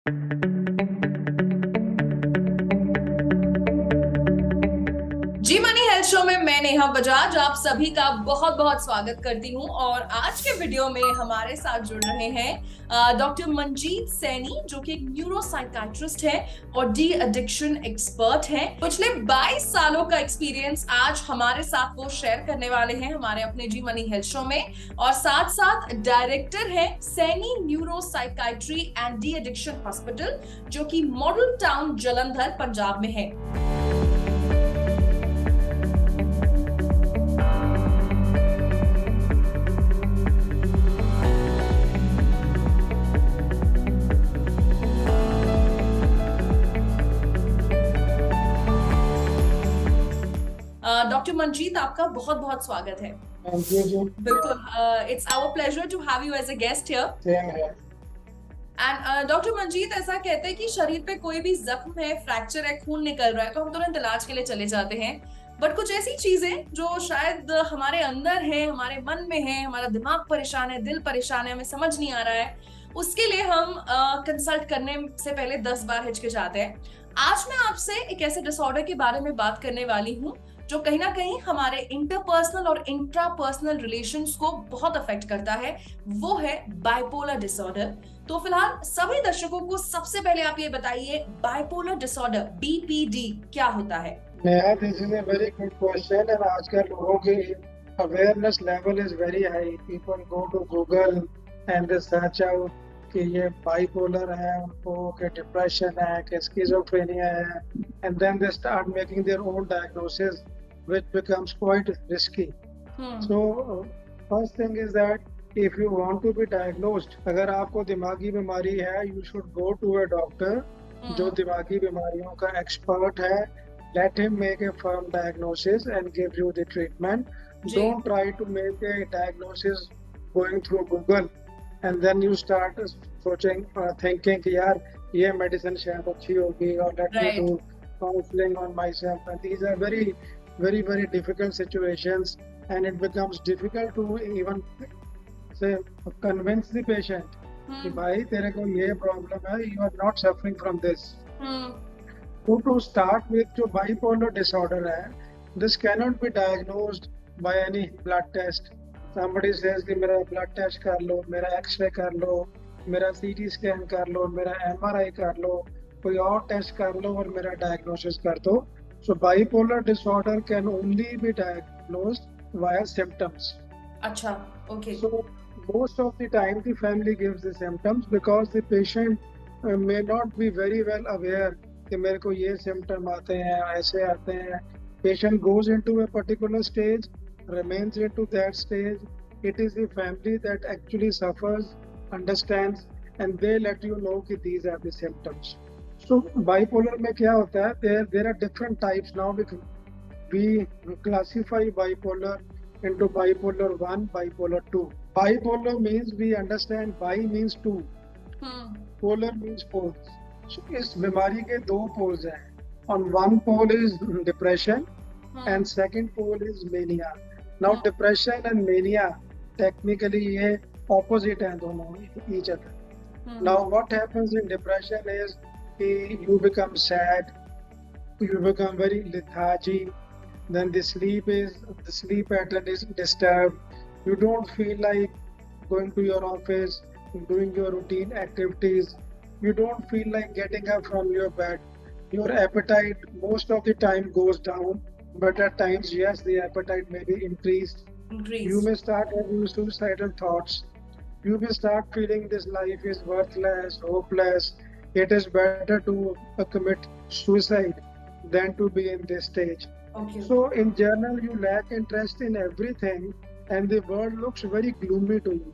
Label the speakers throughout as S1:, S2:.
S1: जी money health show में मैं नेहा बजाज आप सभी का बहुत बहुत स्वागत करती हूँ। और आज के वीडियो में हमारे साथ जुड़ रहे हैं डॉक्टर मंजीत सैनी, जो कि एक न्यूरो साइकाट्रिस्ट है और डी एडिक्शन एक्सपर्ट हैं। पिछले 22 सालों का एक्सपीरियंस आज हमारे साथ वो शेयर करने वाले हैं हमारे अपने जी मनी हेल्थ शो में। और साथ साथ डायरेक्टर है Saini neuro psychiatry and de addiction hospital, जो कि मॉडल टाउन जालंधर पंजाब में है। डॉक्टर मंजीत, आपका बहुत बहुत स्वागत है।
S2: थैंक यू जी।
S1: बिल्कुल, it's our pleasure to have you as a guest here.
S2: Same है।
S1: एंड डॉक्टर मंजीत, ऐसा कहते हैं कि शरीर पे कोई भी जख्म है, फ्रैक्चर है, खून निकल रहा है तो हम तुरंत इलाज के लिए चले जाते हैं। बट कुछ ऐसी चीजें जो शायद हमारे अंदर है, हमारे मन में है, हमारा दिमाग परेशान है, दिल परेशान है, हमें समझ नहीं आ रहा है, उसके लिए हम कंसल्ट करने से पहले 10 बार हिचकिचाते हैं। आज मैं आपसे एक ऐसे डिसऑर्डर के बारे में बात करने वाली हूँ जो कहीं ना कहीं हमारे इंटरपर्सनल और इंट्रापर्सनल रिलेशंस को बहुत अफेक्ट करता है। वो है बाइपोलर डिसऑर्डर। तो फिलहाल सभी दर्शकों को सबसे पहले आप ये बताइए, बाइपोलर डिसऑर्डर बीपीडी क्या होता है?
S2: Neha, this is a very good question and आजकल लोगों की awareness level is very high. People go to Google and they search out कि ये बाइपोलर है, उनको कि डिप्रेशन है, कि स्किज़ोफ्रेनिया है, and then they start making their own diagnosis which becomes quite risky. So first thing is that if you want to be diagnosed, अगर आपको दिमागी बीमारी है, you should go to a doctor जो दिमागी बीमारियों का एक्सपर्ट है. Let him make a firm diagnosis and give you the treatment. Don't try to make a diagnosis going through Google and then you start सोचें thinking कि यार ये medicine शायद अच्छी होगी और let me do counseling on myself. And these are very difficult situations, and it becomes difficult to even say convince the patient कि भाई तेरे को ये प्रॉब्लम है, you are not suffering from this. So to start with, जो bipolar disorder है, this cannot be diagnosed by any blood test. Somebody says कि मेरा blood test कर लो, मेरा X-ray कर लो, मेरा CT scan कर लो, मेरा MRI कर लो, कोई और टेस्ट कर लो और मेरा डायग्नोसिस कर दो. So bipolar disorder can only be diagnosed via symptoms.
S1: अच्छा, okay.
S2: So most of the time the family gives the symptoms because the patient may not be very well aware कि मेरे को ये symptom आते हैं, ऐसे आते हैं. Patient goes into a particular stage, remains into that stage. It is the family that actually suffers, understands, and they let you know कि these are the symptoms. So bipolar में क्या होता है? There are different types now. We classify bipolar into bipolar 1, bipolar 2. Bipolar means we understand bi means two. Polar means poles. So इस बीमारी के दो poles हैं. On one pole is depression and second pole is mania. Now depression and mania technically ये opposite हैं दोनों each other. Now what happens in depression is you become sad, you become very lethargy, then the sleep pattern is disturbed, you don't feel like going to your office, doing your routine activities, you don't feel like getting up from your bed, your appetite most of the time goes down, but at times yes, the appetite may be increased. You may start having suicidal thoughts, you may start feeling this life is worthless, hopeless. It is better to commit suicide than to be in this stage.
S1: Okay.
S2: So in general, you lack interest in everything and the world looks very gloomy to you.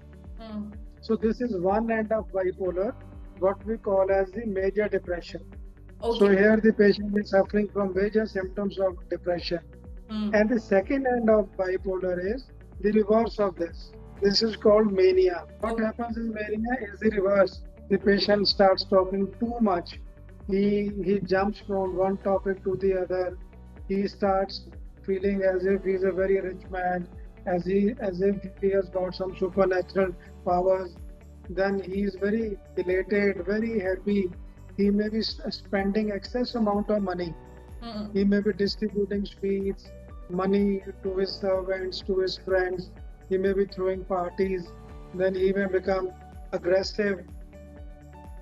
S2: So this is one end of bipolar, what we call as the major depression. Okay. So here the patient is suffering from major symptoms of depression. And the second end of bipolar is the reverse of this. This is called mania. What happens in mania is the reverse. The patient starts talking too much. He jumps from one topic to the other. He starts feeling as if he's a very rich man, as if he has got some supernatural powers. Then he is very elated, very happy. he may be spending excess amount of money. He may be distributing sweets, money to his servants, to his friends. He may be throwing parties. Then he may become aggressive.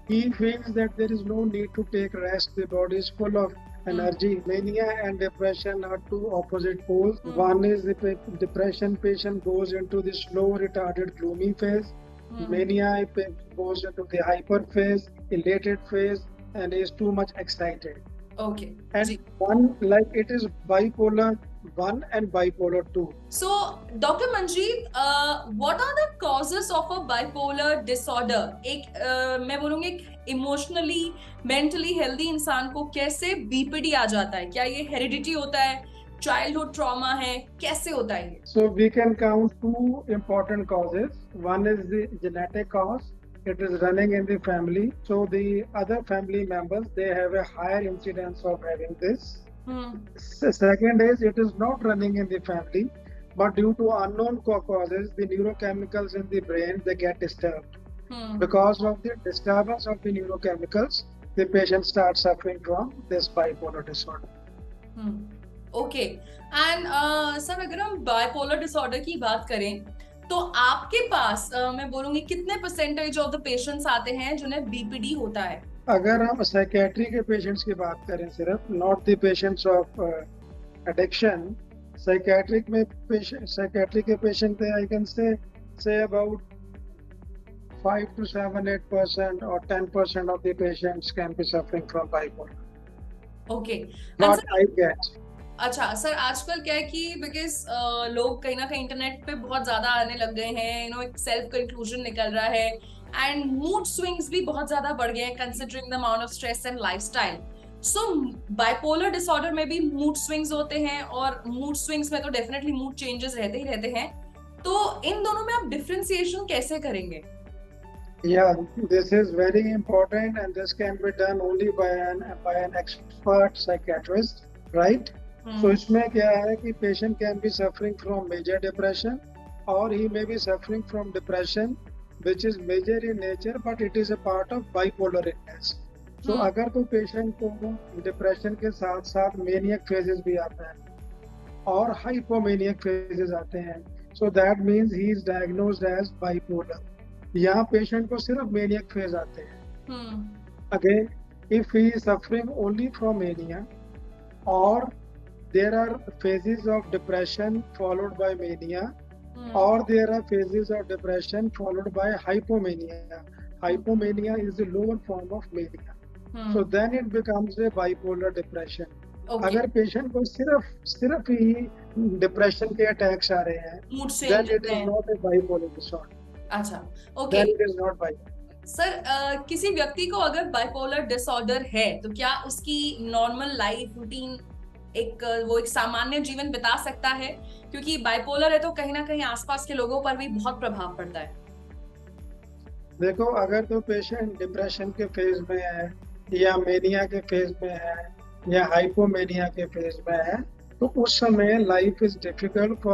S2: He feels that there is no need to take rest. The body is full of energy. Mania and depression are two opposite poles. One is the depression patient goes into the slow, retarded, gloomy phase. Mania goes into the hyper phase, elated phase, and is too much excited.
S1: Okay.
S2: And one, like it is bipolar 1 and bipolar 2.
S1: So, Dr. Manjeet, what are the causes of a bipolar disorder? मैं बोलूँगी एक emotionally mentally healthy इंसान को कैसे BPD आ जाता है? क्या ये हेरिडिटी होता है, चाइल्डहुड ट्रॉमा है, कैसे होता है ये?
S2: So we can count two important causes. One is the genetic cause. It is running in the family. So the other family members, they have a higher incidence of having this. Second is it is not running in the family, but due to unknown causes, the neurochemicals in the brain, they get disturbed. Because of the disturbance of the neurochemicals, the patient starts suffering from this bipolar disorder.
S1: Okay. And sir अगर हम bipolar disorder की बात करें तो आपके पास मैं बोलूंगी कितने परसेंटेज ऑफ द पेशेंट्स आते हैं जिन्हें बीपीडी होता है?
S2: अगर हम साइकेट्री के पेशेंट्स की बात करें सिर्फ, not the patients of addiction, psychiatric में साइकेट्री के patient I can say about 5 to 7-8% or 10% of the patients can be suffering from bipolar.
S1: Okay.
S2: Not I get.
S1: अच्छा सर, आजकल क्या है कि बिकॉज लोग कहीं ना कहीं इंटरनेट पे बहुत ज्यादा आने लग गए हैं, एक सेल्फ कंक्लूजन निकल रहा है एंड मूड स्विंग्स भी बहुत ज्यादा बढ़ गए हैं considering the amount of stress and lifestyle. So bipolar disorder में भी मूड स्विंग्स होते हैं और मूड स्विंग्स में तो डेफिनेटली मूड चेंजेस रहते ही रहते हैं. तो इन दोनों में आप डिफरेंशिएशन कैसे करेंगे?
S2: Yeah, this is very important and this can be done only by an expert psychiatrist, right? So इसमें क्या है कि patient can be suffering from major depression or he may be suffering from depression which is major in nature but it is a part of bipolar illness. So अगर तो patient को depression के साथ साथ maniac phases भी आता है और hypomaniac phases आते हैं, so that means he is diagnosed as bipolar. यहाँ पेशेंट को सिर्फ मेनियक फेज आते हैं. Again if he is suffering only from mania और there are phases of depression followed by mania और there are phases of depression followed by hypomania. Hypomania is the lower form of mania, so then it becomes a bipolar depression. अगर patient को सिर्फ ही depression के attacks आ रहे हैं, then it is not a bipolar disorder.
S1: अच्छा, okay. Sir, किसी व्यक्ति को अगर बाइपोलर डिसऑर्डर है तो क्या उसकी नॉर्मल लाइफ रूटीन एक सामान्य जीवन बिता सकता है? क्योंकि बाइपोलर है तो कहीं ना कहीं आसपास के लोगों पर भी बहुत प्रभाव पड़ता है.
S2: देखो, अगर तो पेशेंट डिप्रेशन के फेज में है या मेनिया के फेज में है या हाइपोमेनिया के फेज में है तो उस समय life is difficult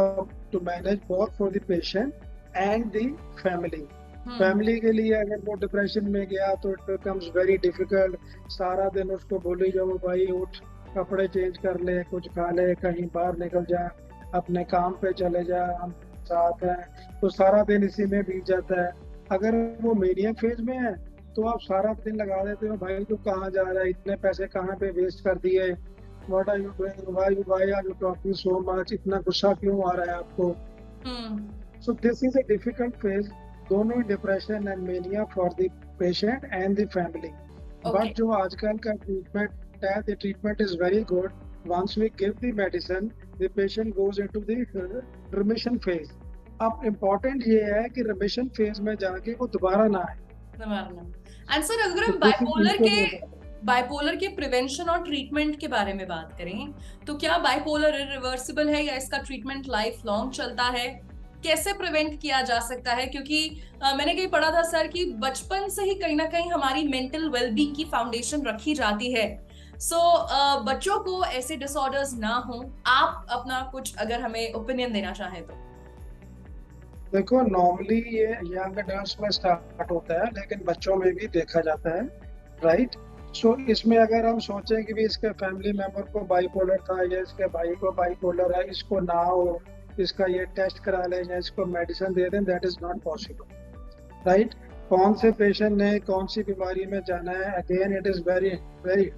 S2: to manage both for the patient and the family. Family के लिए अगर वो डिप्रेशन में गया तो इट बिकम्स वेरी डिफिकल्ट. सारा दिन उसको बोली जाओ भाई उठ, कपड़े चेंज कर ले, कुछ खा ले, कहीं बाहर निकल जा, अपने काम पे चले जा, हम साथ हैं, तो सारा दिन इसी में बीत जाता है. अगर वो मेनिया फेज में है तो आप सारा दिन लगा देते हो भाई तू कहाँ जा रहा है, इतने पैसे कहाँ पे वेस्ट कर दिए, what are you doing, why are you talking so much, इतना गुस्सा क्यों आ रहा है आपको. So this is a difficult phase, दोनों depression and mania for the patient and the family. Okay. But जो आजकल का treatment है, the treatment is very good. Once we give the medicine, the patient goes into the remission phase. अब important ये है कि remission phase में जाके वो दोबारा ना आए.
S1: And sir, अगर हम बाइपोलर के प्रिवेंशन और ट्रीटमेंट के बारे में बात करें तो क्या बाइपोलर इरिवर्सिबल है या इसका ट्रीटमेंट लाइफ लॉन्ग चलता है? कैसे प्रिवेंट किया जा सकता है? क्योंकि मैंने कहीं पढ़ा था सर कि बचपन से ही कहीं ना कहीं हमारी मेंटल वेलबींग की फाउंडेशन रखी जाती है. सो बच्चों को ऐसे डिसऑर्डर्स ना हो. आप अपना कुछ अगर हमें ओपिनियन देना चाहें तो.
S2: देखो, नॉर्मली ये यंग एडल्ट्स में स्टार्ट होता है लेकिन बच्चों में भी देखा जाता है, राइट? सो इसमें अगर हम सोचें कि भी इसके फैमिली मेंबर को बाइपोलर था या इसके भाई को बाइपोलर है, इसको ना हो, इसका ये टेस्ट करा लें या इसको मेडिसिन दे दें, that is not possible, right? कौन से पेशेंट ने कौन सी बीमारी में जाना है, again it is very very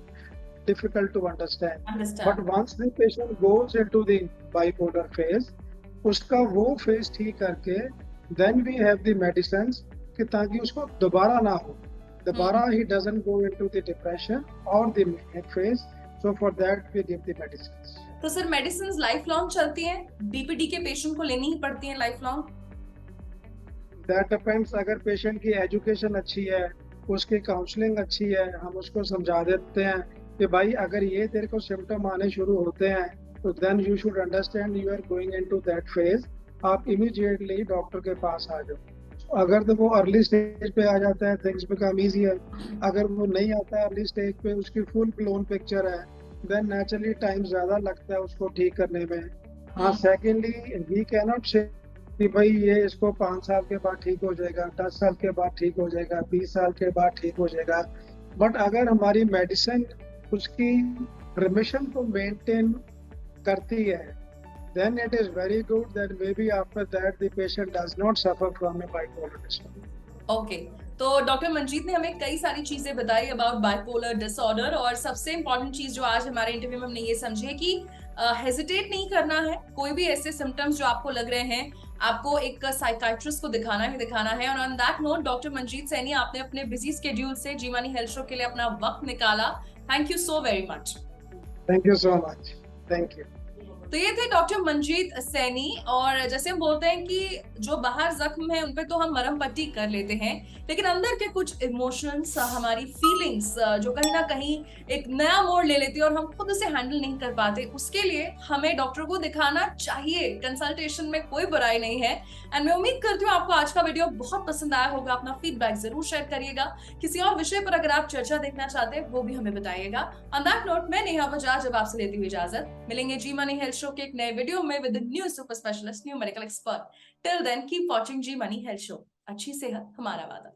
S2: difficult to understand. But
S1: understand.
S2: once the patient goes into the bipolar phase, उसका वो फेज ठीक करके then we have the medicines कि ताकि उसको दोबारा ना हो, दोबारा he doesn't go into the depression or the manic phase. So for that we give the medicines.
S1: तो सर मेडिसिन लाइफ लॉन्ग चलती हैं, बीपीडी के पेशेंट को लेनी ही पड़ती है लाइफ लॉन्ग?
S2: That depends, अगर पेशेंट की एजुकेशन अच्छी है, उसकी काउंसलिंग अच्छी है, हम उसको समझा देते हैं कि भाई अगर ये तेरे को सिम्टम आने शुरू होते हैं तो then you should understand you are going into that phase, आप इमीडिएटली डॉक्टर के पास आ जाओ। अगर तो वो अर्ली स्टेज पे आ जाता है, थिंग्स बिकम ईजियर। अगर वो नहीं आता है अर्ली स्टेज पे, उसकी फुल ब्लोन पिक्चर है, देन नेचुरली टाइम ज्यादा लगता है उसको ठीक करने में। हाँ, सेकेंडली वी कैन नॉट से कि भाई ये इसको 5 साल के बाद ठीक हो जाएगा, 10 साल के बाद ठीक हो जाएगा, 20 साल के बाद ठीक हो जाएगा। बट अगर हमारी मेडिसिन उसकी रिमिशन को मेंटेन करती है, then it is very good that maybe after that the patient does not suffer from a bipolar disorder.
S1: Okay. तो डॉक्टर मंजीत ने हमें कई सारी चीजें बताई अबाउट बाइपोलर डिसऑर्डर, और सबसे इंपॉर्टेंट चीज जो आज हमारे इंटरव्यू में हमने ये समझी है कि हेजिटेट नहीं करना है। कोई भी ऐसे सिम्टम्स जो आपको लग रहे हैं, आपको एक साइकाइट्रिस्ट को दिखाना ही दिखाना है। और on that note, doctor Manjeet Saini, आपने अपने बिजी स्केड्यूल से जी मनी हेल्थ शो के लिए अपना वक्त निकाला। Thank you so very much.
S2: Thank you so much. Thank you.
S1: तो ये थे डॉक्टर मंजीत सैनी। और जैसे हम बोलते हैं कि जो बाहर जख्म है उन पे तो हम मरहम पट्टी कर लेते हैं, लेकिन अंदर के कुछ इमोशंस, हमारी फीलिंग्स जो कहीं ना कहीं एक नया मोड़ ले लेती है और हम खुद उसे हैंडल नहीं कर पाते, उसके लिए हमें डॉक्टर को दिखाना चाहिए। कंसल्टेशन में कोई बुराई नहीं है। एंड मैं उम्मीद करती हूँ आपको आज का वीडियो बहुत पसंद आया होगा। अपना फीडबैक जरूर शेयर करिएगा। किसी और विषय पर अगर आप चर्चा देखना चाहते हैं वो भी हमें बताइएगा। ऑन दैट नोट, मैं नेहा बजाज अब आपसे लेती हुई इजाजत। मिलेंगे जी मनी हेल्थ शो के एक नए वीडियो में with new super specialist, new medical expert. Till then keep watching Zee money health show. अच्छी सेहत हमारा वादा।